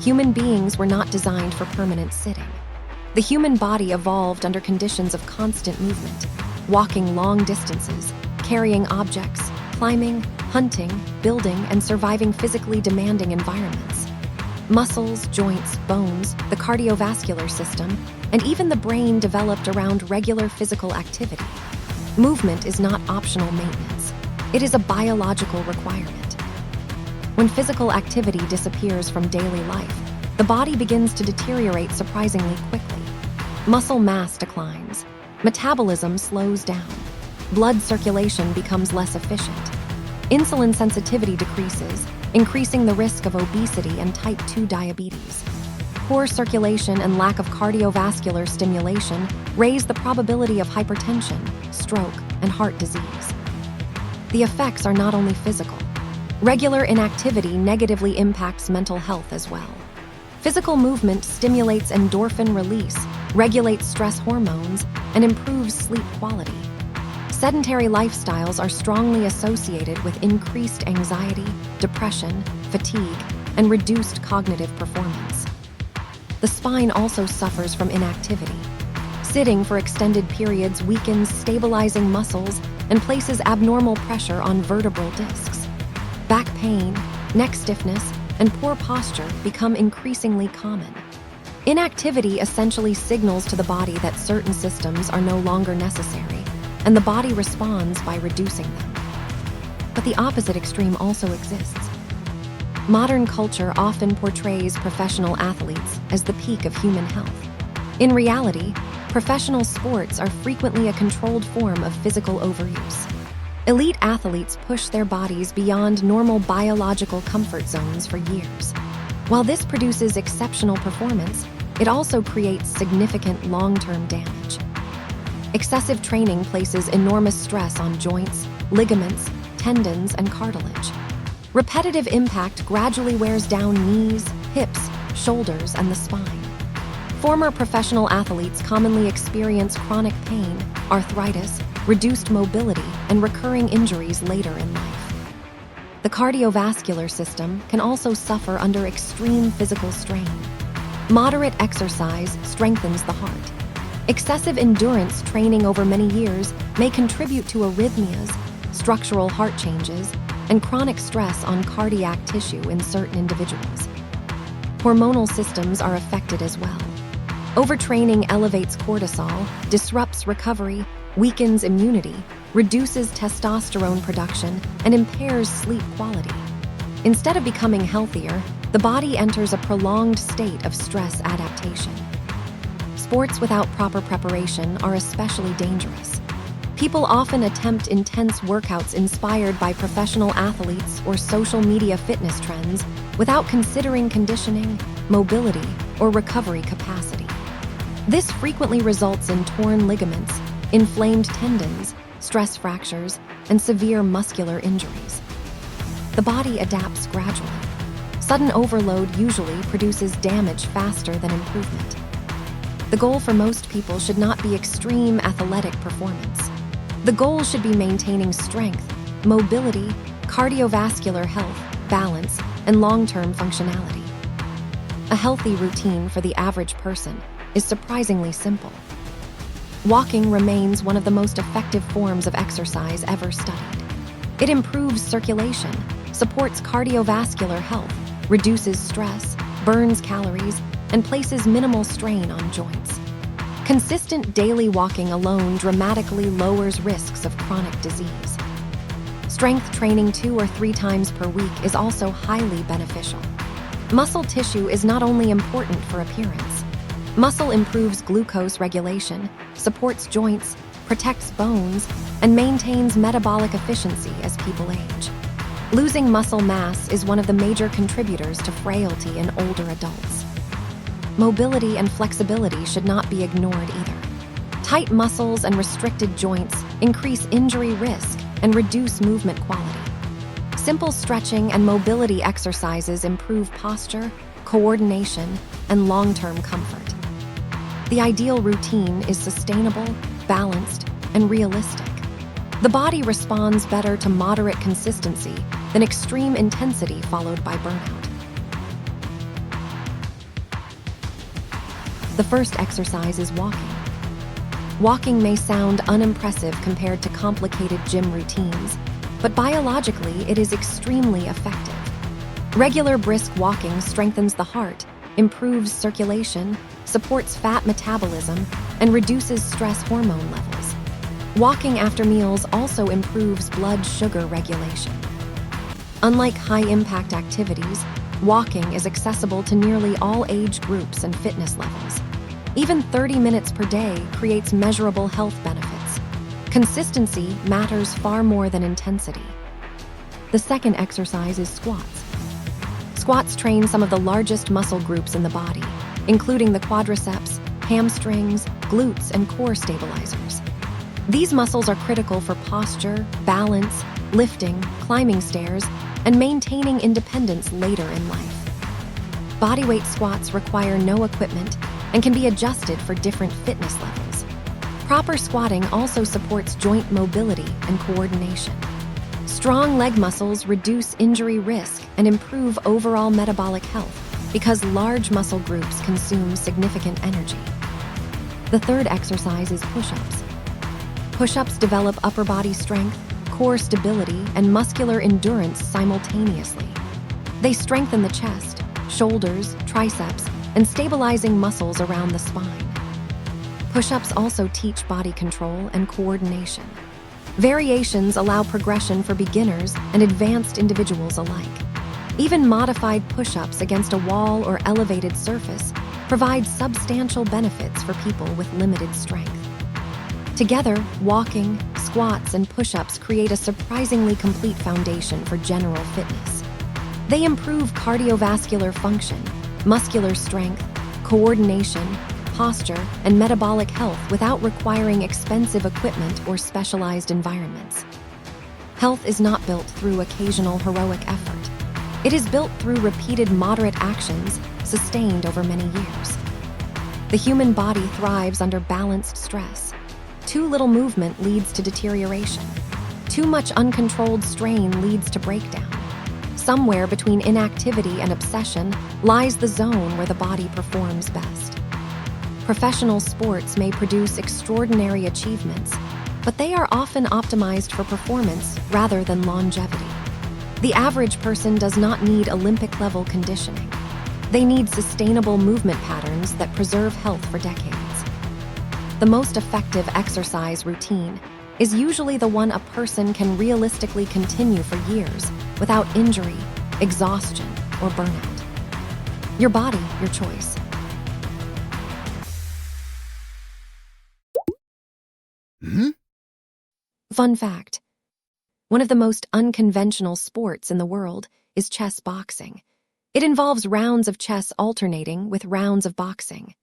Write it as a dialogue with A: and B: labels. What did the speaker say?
A: Human beings were not designed for permanent sitting. The human body evolved under conditions of constant movement, walking long distances, carrying objects, climbing, hunting, building, and surviving physically demanding environments. Muscles, joints, bones, the cardiovascular system, and even the brain developed around regular physical activity. Movement is not optional maintenance. It is a biological requirement. When physical activity disappears from daily life, the body begins to deteriorate surprisingly quickly. Muscle mass declines. Metabolism slows down. Blood circulation becomes less efficient. Insulin sensitivity decreases, increasing the risk of obesity and type 2 diabetes. Poor circulation and lack of cardiovascular stimulation raise the probability of hypertension, stroke, and heart disease. The effects are not only physical. Regular inactivity negatively impacts mental health as well. Physical movement stimulates endorphin release, regulates stress hormones, and improves sleep quality. Sedentary lifestyles are strongly associated with increased anxiety, depression, fatigue, and reduced cognitive performance. The spine also suffers from inactivity. Sitting for extended periods weakens stabilizing muscles and places abnormal pressure on vertebral discs. Back pain, neck stiffness, and poor posture become increasingly common. Inactivity essentially signals to the body that certain systems are no longer necessary, and the body responds by reducing them. But the opposite extreme also exists. Modern culture often portrays professional athletes as the peak of human health. In reality, professional sports are frequently a controlled form of physical overuse. Elite athletes push their bodies beyond normal biological comfort zones for years. While this produces exceptional performance, it also creates significant long-term damage. Excessive training places enormous stress on joints, ligaments, tendons, and cartilage. Repetitive impact gradually wears down knees, hips, shoulders, and the spine. Former professional athletes commonly experience chronic pain, arthritis, reduced mobility, and recurring injuries later in life. The cardiovascular system can also suffer under extreme physical strain. Moderate exercise strengthens the heart. Excessive endurance training over many years may contribute to arrhythmias, structural heart changes, and chronic stress on cardiac tissue in certain individuals. Hormonal systems are affected as well. Overtraining elevates cortisol, disrupts recovery, weakens immunity, reduces testosterone production, and impairs sleep quality. Instead of becoming healthier, the body enters a prolonged state of stress adaptation. Sports without proper preparation are especially dangerous. People often attempt intense workouts inspired by professional athletes or social media fitness trends without considering conditioning, mobility, or recovery capacity. This frequently results in torn ligaments, inflamed tendons, stress fractures, and severe muscular injuries. The body adapts gradually. Sudden overload usually produces damage faster than improvement. The goal for most people should not be extreme athletic performance. The goal should be maintaining strength, mobility, cardiovascular health, balance, and long-term functionality. A healthy routine for the average person is surprisingly simple. Walking remains one of the most effective forms of exercise ever studied. It improves circulation, supports cardiovascular health, reduces stress, burns calories, and places minimal strain on joints. Consistent daily walking alone dramatically lowers risks of chronic disease. Strength training 2 or 3 times per week is also highly beneficial. Muscle tissue is not only important for appearance. Muscle improves glucose regulation, supports joints, protects bones, and maintains metabolic efficiency as people age. Losing muscle mass is one of the major contributors to frailty in older adults. Mobility and flexibility should not be ignored either. Tight muscles and restricted joints increase injury risk and reduce movement quality. Simple stretching and mobility exercises improve posture, coordination, and long-term comfort. The ideal routine is sustainable, balanced, and realistic. The body responds better to moderate consistency than extreme intensity followed by burnout. The first exercise is walking. Walking may sound unimpressive compared to complicated gym routines, but biologically it is extremely effective. Regular brisk walking strengthens the heart, improves circulation, supports fat metabolism, and reduces stress hormone levels. Walking after meals also improves blood sugar regulation. Unlike high-impact activities, walking is accessible to nearly all age groups and fitness levels. Even 30 minutes per day creates measurable health benefits. Consistency matters far more than intensity. The second exercise is squats. Squats train some of the largest muscle groups in the body, including the quadriceps, hamstrings, glutes, and core stabilizers. These muscles are critical for posture, balance, lifting, climbing stairs, and maintaining independence later in life. Bodyweight squats require no equipment and can be adjusted for different fitness levels. Proper squatting also supports joint mobility and coordination. Strong leg muscles reduce injury risk and improve overall metabolic health because large muscle groups consume significant energy. The third exercise is push-ups. Push-ups develop upper body strength, core stability, and muscular endurance simultaneously. They strengthen the chest, shoulders, triceps, and stabilizing muscles around the spine. Push-ups also teach body control and coordination. Variations allow progression for beginners and advanced individuals alike. Even modified push-ups against a wall or elevated surface provide substantial benefits for people with limited strength. Together, walking, squats, and push-ups create a surprisingly complete foundation for general fitness. They improve cardiovascular function, muscular strength, coordination, posture, and metabolic health without requiring expensive equipment or specialized environments. Health is not built through occasional heroic effort. It is built through repeated moderate actions sustained over many years. The human body thrives under balanced stress. Too little movement leads to deterioration. Too much uncontrolled strain leads to breakdown. Somewhere between inactivity and obsession lies the zone where the body performs best. Professional sports may produce extraordinary achievements, but they are often optimized for performance rather than longevity. The average person does not need Olympic-level conditioning. They need sustainable movement patterns that preserve health for decades. The most effective exercise routine is usually the one a person can realistically continue for years without injury, exhaustion, or burnout. Your body, your choice. Fun fact: one of the most unconventional sports in the world is chess boxing. It involves rounds of chess alternating with rounds of boxing.